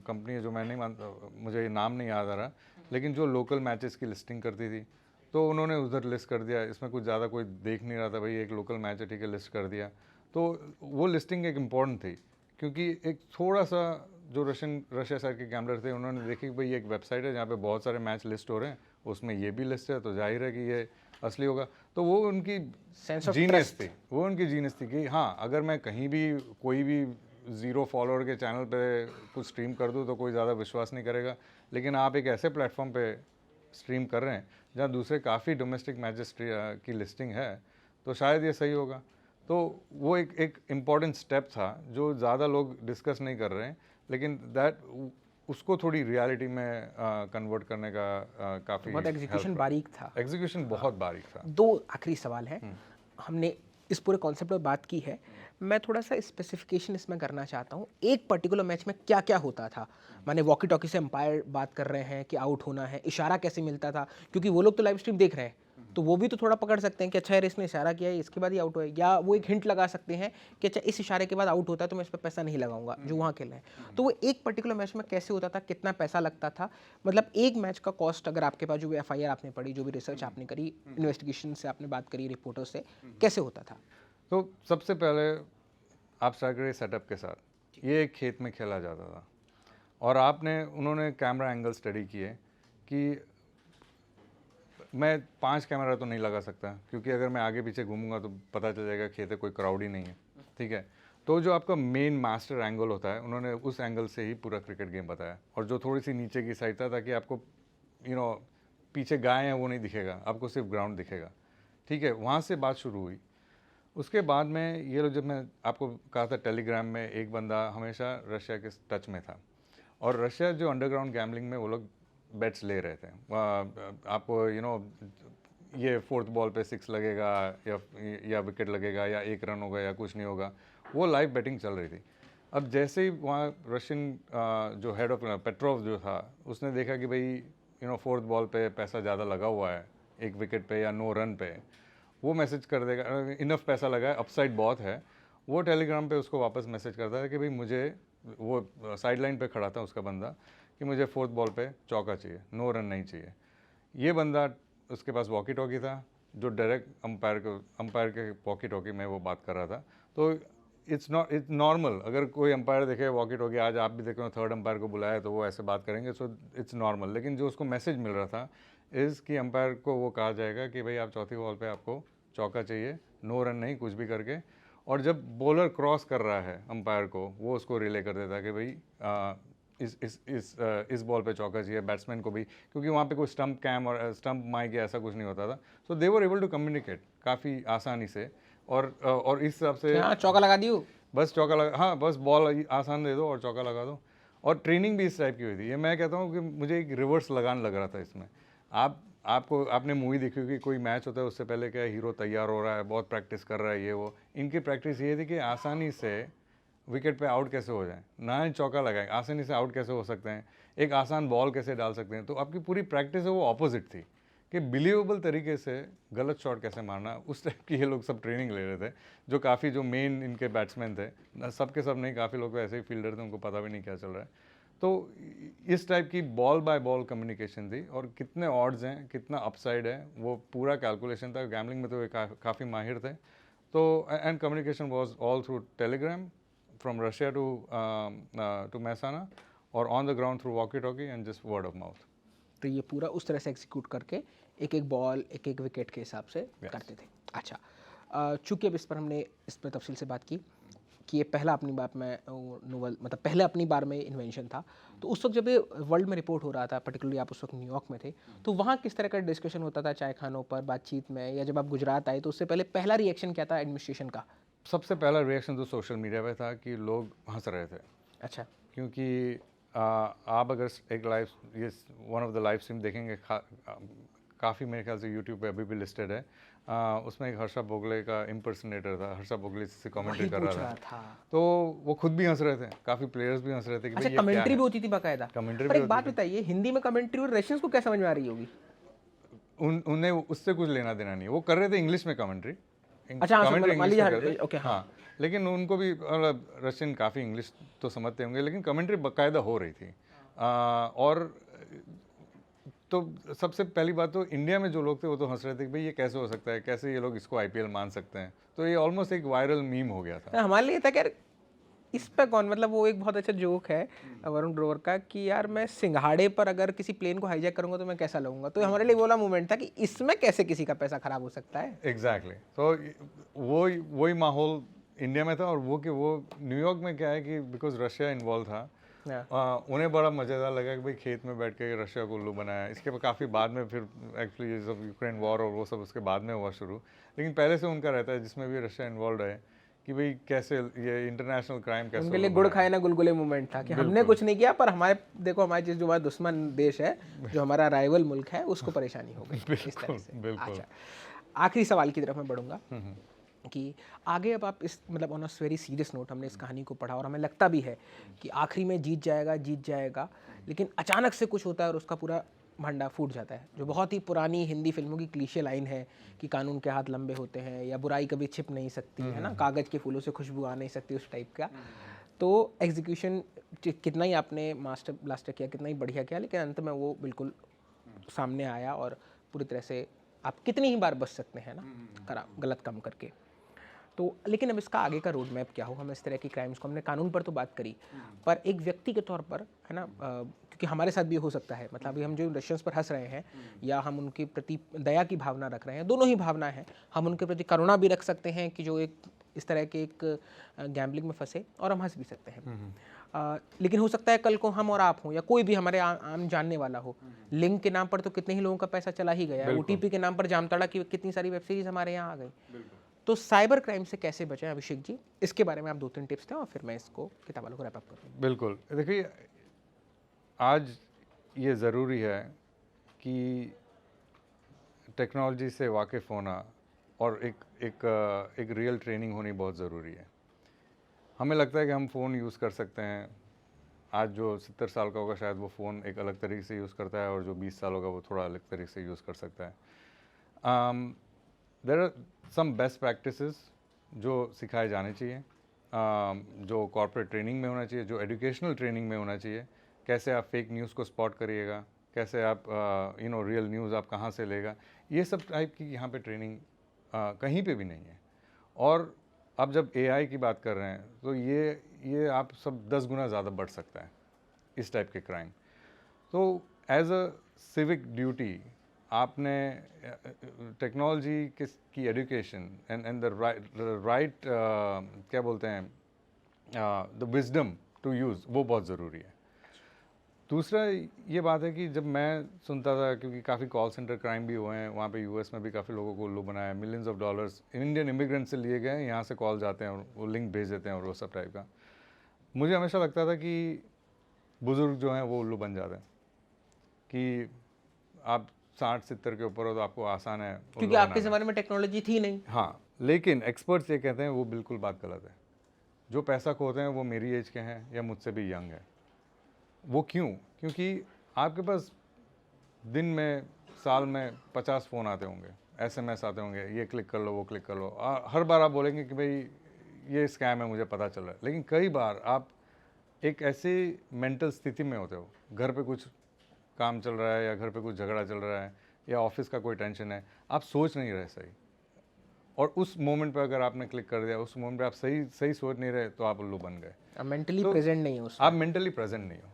कंपनी है जो मैं नहीं मानता, मुझे ये नाम नहीं याद आ रहा, लेकिन जो लोकल मैचेस की लिस्टिंग करती थी, तो उन्होंने उधर लिस्ट कर दिया। इसमें कुछ ज़्यादा कोई देख नहीं रहा था, भाई एक लोकल मैच है ठीक है, लिस्ट कर दिया। तो वो लिस्टिंग एक इम्पॉर्टेंट थी क्योंकि एक थोड़ा सा जो रशिया साइड के गैम्बलर थे उन्होंने देखी कि भाई ये एक वेबसाइट है जहाँ पे बहुत सारे मैच लिस्ट हो रहे हैं, उसमें ये भी लिस्ट है, तो जाहिर है कि ये असली होगा। तो वो उनकी सेंस ऑफ जीनियस थी, वो उनकी जीनियस थी कि हाँ, अगर मैं कहीं भी कोई भी 0 फॉलोअर के चैनल पे कुछ स्ट्रीम कर दूँ तो कोई ज़्यादा विश्वास नहीं करेगा, लेकिन आप एक ऐसे प्लेटफॉर्म पे स्ट्रीम कर रहे हैं जहाँ दूसरे काफ़ी डोमेस्टिक मैचेस की लिस्टिंग है, तो शायद ये सही होगा। तो वो एक इम्पॉर्टेंट स्टेप था जो ज़्यादा लोग डिस्कस नहीं कर रहे हैं, लेकिन उसको थोड़ी रियलिटी में कन्वर्ट करने का काफ़ी बहुत एग्जीक्यूशन बारीक था। एग्जीक्यूशन बहुत बारीक था। दो आखिरी सवाल है, हमने इस पूरे कॉन्सेप्ट पर बात की है, मैं थोड़ा सा स्पेसिफिकेशन इसमें करना चाहता हूँ। एक पर्टिकुलर मैच में क्या क्या होता था, माने वॉकी टॉकी से अंपायर बात कर रहे हैं कि आउट होना है, इशारा कैसे मिलता था, क्योंकि वो लोग तो लाइव स्ट्रीम देख रहे हैं तो वो भी तो थोड़ा पकड़ सकते हैं कि अच्छा यार इसने इशारा किया है इसके बाद ही आउट हुआ है, या वो एक हिंट लगा सकते हैं कि अच्छा इस इशारे के बाद आउट होता है तो मैं इस पर पैसा नहीं लगाऊंगा जो वहाँ खेल रहे हैं। तो वो एक पर्टिकुलर मैच में कैसे होता था, कितना पैसा लगता था, मतलब एक मैच का कॉस्ट अगर आपके पास जो भी FIR आपने पढ़ी, जो भी रिसर्च आपने करी, इन्वेस्टिगेशन से आपने बात करी, रिपोर्टर से, कैसे होता था? तो सबसे पहले आप स्टार्ट करिए सेटअप के साथ। ये एक खेत में खेला जाता था और उन्होंने कैमरा एंगल स्टडी किए कि मैं 5 कैमरा तो नहीं लगा सकता, क्योंकि अगर मैं आगे पीछे घूमूंगा तो पता चल जाएगा खेत है, कोई क्राउड ही नहीं है, ठीक है। तो जो आपका मेन मास्टर एंगल होता है, उन्होंने उस एंगल से ही पूरा क्रिकेट गेम बताया, और जो थोड़ी सी नीचे की साइड था ताकि आपको पीछे गाय है वो नहीं दिखेगा, आपको सिर्फ ग्राउंड दिखेगा, ठीक है। वहाँ से बात शुरू हुई। उसके बाद में ये लोग, जब मैं आपको कहा था टेलीग्राम में एक बंदा हमेशा रशिया के टच में था, और रशिया जो अंडरग्राउंड गैम्बलिंग में वो लोग बेट्स ले रहे थे। आपको ये 4th बॉल पे 6 लगेगा या विकेट लगेगा या 1 रन होगा या कुछ नहीं होगा, वो लाइव बेटिंग चल रही थी। अब जैसे ही वहाँ रशियन जो हेड ऑफ पेट्रोव जो था, उसने देखा कि भाई 4th बॉल पे पैसा ज़्यादा लगा हुआ है, 1 विकेट पे या 9 रन पे, वो मैसेज कर देगा, इनफ पैसा लगा है, अपसाइड बहुत है, वो टेलीग्राम पे उसको वापस मैसेज करता है कि भाई मुझे, वो साइड लाइन पर खड़ा था उसका बंदा, कि मुझे 4th बॉल पे चौका चाहिए, 9 रन नहीं चाहिए। ये बंदा, उसके पास वॉकी टॉकी था जो डायरेक्ट अंपायर के वॉकी टॉकी में वो बात कर रहा था। तो इट्स नॉर्मल, अगर कोई अंपायर देखे वॉकी टॉकी, आज आप भी देखो 3rd अंपायर को बुलाया तो वो ऐसे बात करेंगे, सो इट्स नॉर्मल। लेकिन जो उसको मैसेज मिल रहा था इज़ कि अंपायर को वो कहा जाएगा कि भाई आप 4थी बॉल पे आपको चौका चाहिए, 9 रन नहीं, कुछ भी करके। और जब बॉलर क्रॉस कर रहा है अंपायर को, वो उसको रिले कर देता है कि भाई इस बॉल पे चौका चाहिए बैट्समैन को भी, क्योंकि वहाँ पे कोई स्टंप कैम और स्टंप माइक ऐसा कुछ नहीं होता था। सो दे वर एबल टू कम्युनिकेट काफ़ी आसानी से, और इस हिसाब से चौका लगा दियो, बस चौका लगा, हाँ बस बॉल आसान दे दो और चौका लगा दो। और ट्रेनिंग भी इस टाइप की हुई थी। ये मैं कहता हूँ कि मुझे एक रिवर्स लगान लग रहा था इसमें। आपने मूवी देखी होगी, कोई मैच होता है उससे पहले क्या हीरो तैयार हो रहा है, बहुत प्रैक्टिस कर रहा है, ये वो। इनकी प्रैक्टिस ये थी कि आसानी से विकेट पे आउट कैसे हो जाए, ना ही चौका लगाएं, आसानी से आउट कैसे हो सकते हैं, एक आसान बॉल कैसे डाल सकते हैं। तो आपकी पूरी प्रैक्टिस है वो ऑपोजिट थी कि बिलीवेबल तरीके से गलत शॉट कैसे मारना, उस टाइप की ये लोग सब ट्रेनिंग ले रहे थे। जो काफ़ी जो मेन इनके बैट्समैन थे, सब के सब नहीं, काफ़ी लोग ऐसे ही फील्डर थे, उनको पता भी नहीं क्या चल रहा है। तो इस टाइप की बॉल बाय बॉल कम्युनिकेशन थी, और कितने ऑड्स हैं, कितना अपसाइड है, वो पूरा कैलकुलेशन था। गैम्बलिंग में तो ये काफ़ी माहिर थे। तो and communication was all through Telegram from Russia to Mehsana, or on the ground through walkie-talkie and just word of mouth. तो ये पूरा उस तरह से एग्जीक्यूट करके एक एक बॉल, एक एक विकेट के हिसाब से करते थे। अच्छा, चूँकि अब इस पर हमने इस पर तफसील से बात की कि ये पहला अपनी बात में नोवेल, मतलब पहले अपनी बार में इन्वेंशन था, तो उस वक्त जब ये वर्ल्ड में रिपोर्ट हो रहा था, पर्टिकुलरली आप उस वक्त न्यूयॉर्क में थे, तो वहाँ किस तरह का डिस्कशन होता था चाय खानों पर, बातचीत में, या जब आप गुजरात आए तो उससे पहले पहला रिएक्शन क्या था एडमिनिस्ट्रेशन का? सबसे पहला रिएक्शन तो सोशल मीडिया पे था कि लोग हंस रहे थे। अच्छा, क्योंकि आप अगर एक लाइव, ये one of the live stream देखेंगे, काफ़ी मेरे ख्याल से यूट्यूब पे अभी भी लिस्टेड है, उसमें एक हर्षा भोगले का इम्पर्सनेटर था, हर्षा भोगले से कमेंट्री कर रहा था। तो वो खुद भी हंस रहे थे, काफ़ी प्लेयर्स भी हंस रहे थे कि अच्छा, कमेंट्री भी होती थी बाकायदा? कमेंट्री। पर एक बात बताइए, हिंदी में कमेंट्री और रशियंस को क्या समझ में आ रही होगी? उन्हें उससे कुछ लेना देना नहीं, वो कर रहे थे इंग्लिश में कमेंट्री। अच्छा, ओके, हाँ, लेकिन उनको भी मतलब रशियन काफ़ी इंग्लिश तो समझते होंगे, लेकिन कमेंट्री बाकायदा हो रही थी। और तो सबसे पहली बात तो इंडिया में जो लोग थे वो तो हंस रहे थे कि भाई ये कैसे हो सकता है, कैसे ये लोग इसको IPL मान सकते हैं। तो ये ऑलमोस्ट एक वायरल मीम हो गया था। हमारे लिए था कि इस पे कौन, मतलब वो एक बहुत अच्छा जोक है वरुण ग्रोवर का कि यार मैं सिंघाड़े पर अगर किसी प्लेन को हाईजैक करूंगा तो मैं कैसा लगूंगा, तो हमारे लिए बोला मूवमेंट था कि इसमें कैसे किसी का पैसा खराब हो सकता है। एग्जैक्टली तो वही माहौल इंडिया में था। और वो न्यूयॉर्क में क्या है कि बिकॉज रशिया इन्वॉल्व था, उन्हें बड़ा मज़ेदार लगा कि भाई खेत में बैठ के रशिया को उल्लू बनाया। इसके बाद काफ़ी बाद में फिर एक्चुअली ये सब यूक्रेन वॉर और वो सब उसके बाद में हुआ शुरू, लेकिन पहले से उनका रहता है जिसमें भी रशिया इन्वॉल्व है कि भाई कैसे ये इंटरनेशनल क्राइम कैसे उनके लिए गुड़ खाए ना गुलगुले मूवमेंट था कि हमने कुछ नहीं किया पर हमारे देखो हमारे जो हमारा दुश्मन देश है, जो हमारा राइवल मुल्क है, उसको परेशानी हो गई इस तरह से। बिल्कुल। अच्छा, आखिरी सवाल की तरफ मैं बढ़ूंगा कि आगे अब आप इस मतलब on a very serious note हमने इस कहानी को पढ़ा और हमें लगता भी है कि आखिरी में जीत जाएगा, लेकिन अचानक से कुछ होता है और उसका पूरा भंडा फूट जाता है, जो बहुत ही पुरानी हिंदी फिल्मों की क्लीशे लाइन है कि कानून के हाथ लंबे होते हैं या बुराई कभी छिप नहीं सकती है ना, कागज़ के फूलों से खुशबू आ नहीं सकती, उस टाइप का। तो एग्जीक्यूशन कितना ही आपने मास्टर ब्लास्टर किया, कितना ही बढ़िया किया, लेकिन अंत में वो बिल्कुल सामने आया और पूरी तरह से आप कितनी ही बार बच सकते हैं ना गलत काम करके। तो लेकिन अब इसका आगे का रोड मैप क्या हो, हम इस तरह की क्राइम्स को, हमने कानून पर तो बात करी, पर एक व्यक्ति के तौर पर है ना, क्योंकि हमारे साथ भी हो सकता है, मतलब अभी हम जो रशियंस पर हंस रहे हैं या हम उनके प्रति दया की भावना रख रहे हैं, दोनों ही भावना है, हम उनके प्रति करुणा भी रख सकते हैं कि जो एक इस तरह के एक गैम्बलिंग में फंसे, और हम हंस भी सकते हैं। लेकिन हो सकता है कल को हम और आप हों या कोई भी हमारे आम जानने वाला हो, लिंक के नाम पर तो कितने ही लोगों का पैसा चला ही गया है, OTP के नाम पर जामताड़ा की कितनी सारी वेब सीरीज हमारे यहाँ आ गई। तो साइबर क्राइम से कैसे बचें अभिषेक जी, इसके बारे में आप 2-3 टिप्स दें और फिर मैं इसको किताब वालों को रैप अप करूँ। बिल्कुल, देखिए आज ये ज़रूरी है कि टेक्नोलॉजी से वाकिफ़ होना और एक रियल ट्रेनिंग होनी बहुत ज़रूरी है। हमें लगता है कि हम फ़ोन यूज़ कर सकते हैं, आज जो 70 साल का होगा शायद वो फ़ोन एक अलग तरीके से यूज़ करता है, और जो 20 साल होगा वो थोड़ा अलग तरीके से यूज़ कर सकता है। There are some best practices जो सिखाए जाने चाहिए, जो कॉर्पोरेट ट्रेनिंग में होना चाहिए, जो एजुकेशनल ट्रेनिंग में होना चाहिए। कैसे आप फेक न्यूज़ को स्पॉट करिएगा, कैसे आप रियल न्यूज़ आप कहाँ से लेगा, ये सब टाइप की यहाँ पे ट्रेनिंग कहीं पे भी नहीं है। और अब जब AI की बात कर रहे हैं तो ये आप सब 10 गुना ज़्यादा बढ़ सकता है इस टाइप के क्राइम। तो एज अ सिविक ड्यूटी आपने टेक्नोलॉजी की एजुकेशन एंड द राइट क्या बोलते हैं द विजडम टू यूज़, वो बहुत ज़रूरी है। दूसरा ये बात है कि जब मैं सुनता था, क्योंकि काफ़ी कॉल सेंटर क्राइम भी हुए हैं वहाँ पे, US में भी काफ़ी लोगों को उल्लू बनाया, millions of dollars Indian immigrant से लिए गए, यहाँ से कॉल जाते हैं और वो लिंक भेज देते हैं और वो सब टाइप का। मुझे हमेशा लगता था कि बुज़ुर्ग जो हैं वो उल्लू बन जाते हैं, कि आप 60-70 के ऊपर हो तो आपको आसान है, क्योंकि आपके ज़माने में टेक्नोलॉजी थी नहीं। हाँ, लेकिन एक्सपर्ट्स ये कहते हैं वो बिल्कुल बात गलत है। जो पैसा खोते हैं वो मेरी एज के हैं या मुझसे भी यंग है। वो क्यों? क्योंकि आपके पास दिन में, साल में 50 फ़ोन आते होंगे, SMS आते होंगे, ये क्लिक कर लो, वो क्लिक कर लो। हर बार आप बोलेंगे कि भाई ये स्कैम है, मुझे पता चल रहा है। लेकिन कई बार आप एक ऐसी मेंटल स्थिति में होते हो, घर पे कुछ काम चल रहा है या घर पे कुछ झगड़ा चल रहा है या ऑफिस का कोई टेंशन है, आप सोच नहीं रहे सही, और उस मोमेंट पे अगर आपने क्लिक कर दिया, उस मोमेंट पे आप सही सोच नहीं रहे, तो आप उल्लू बन गए। आप मेंटली प्रेजेंट नहीं हो, आप मेंटली प्रेजेंट नहीं हो।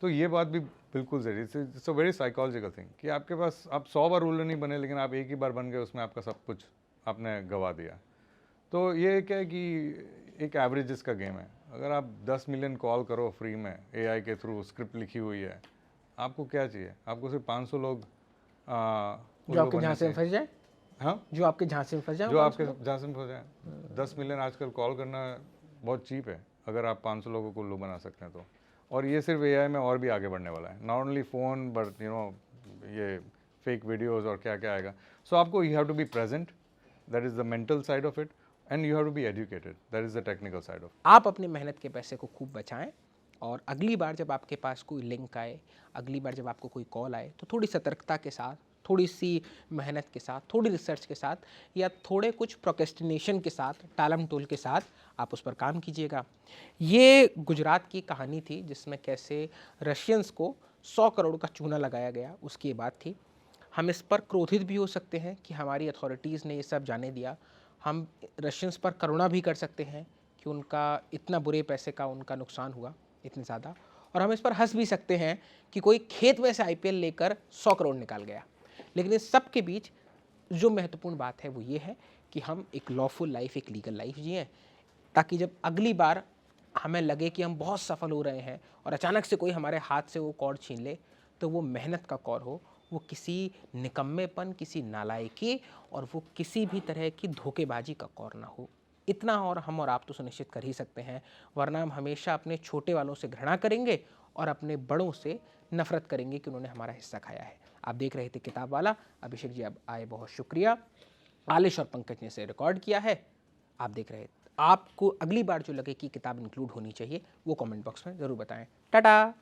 तो ये बात भी बिल्कुल ज़रूरी, it's a very psychological thing कि आपके पास आप 100 बार उल्लू नहीं बने, लेकिन आप एक ही बार बन गए, उसमें आपका सब कुछ आपने गवा दिया। तो ये क्या है कि एक एवरेजेस का गेम है। अगर आप 10 मिलियन कॉल करो फ्री में AI के थ्रू, स्क्रिप्ट लिखी हुई है, आपको क्या चाहिए? आपको सिर्फ 500 लोग जो आपके झांसे में फंस जाए। हाँ, जो आपके झांसे में फंस जाए, जो आपके झांसे में फंस जाए। 10 मिलियन आजकल कॉल करना बहुत चीप है, अगर आप 500 लोगों को उल्लू बना सकते हैं तो। और ये सिर्फ AI में और भी आगे बढ़ने वाला है, नॉट ओनली फ़ोन बट ये फेक वीडियोज़ और क्या क्या आएगा। सो आपको you have to be present, that is the mental side of it, and you have to be educated, that is the technical side of. आप अपनी मेहनत के पैसे को खूब बचाएं, और अगली बार जब आपके पास कोई लिंक आए, अगली बार जब आपको कोई कॉल आए, तो थोड़ी सतर्कता के साथ, थोड़ी सी मेहनत के साथ, थोड़ी रिसर्च के साथ, या थोड़े कुछ प्रोक्रेस्टिनेशन के साथ, टालम टोल के साथ आप उस पर काम कीजिएगा। ये गुजरात की कहानी थी जिसमें कैसे रशियंस को 100 करोड़ का चूना लगाया गया, उसकी ये बात थी। हम इस पर क्रोधित भी हो सकते हैं कि हमारी अथॉरिटीज़ ने ये सब जाने दिया। हम रशियंस पर करुणा भी कर सकते हैं कि उनका इतना बुरे पैसे का उनका नुकसान हुआ, इतने ज़्यादा। और हम इस पर हंस भी सकते हैं कि कोई खेत में से आईपीएल लेकर 100 करोड़ निकाल गया। लेकिन इस सब के बीच जो महत्वपूर्ण बात है वो ये है कि हम एक लॉफुल लाइफ, एक लीगल लाइफ जिएं, ताकि जब अगली बार हमें लगे कि हम बहुत सफल हो रहे हैं और अचानक से कोई हमारे हाथ से वो कौर छीन ले, तो वो मेहनत का कौर हो, वो किसी निकम्मेपन, किसी नालायकी और वो किसी भी तरह की धोखेबाजी का कौर ना हो। इतना और हम और आप तो सुनिश्चित कर ही सकते हैं, वरना हम हमेशा अपने छोटे वालों से घृणा करेंगे और अपने बड़ों से नफरत करेंगे कि उन्होंने हमारा हिस्सा खाया है। आप देख रहे थे किताब वाला। अभिषेक जी अब आए, बहुत शुक्रिया। आलिश और पंकज ने इसे रिकॉर्ड किया है। आप देख रहे, आपको अगली बार जो लगे कि किताब इंक्लूड होनी चाहिए वो कमेंट बॉक्स में ज़रूर बताएं। टाटा।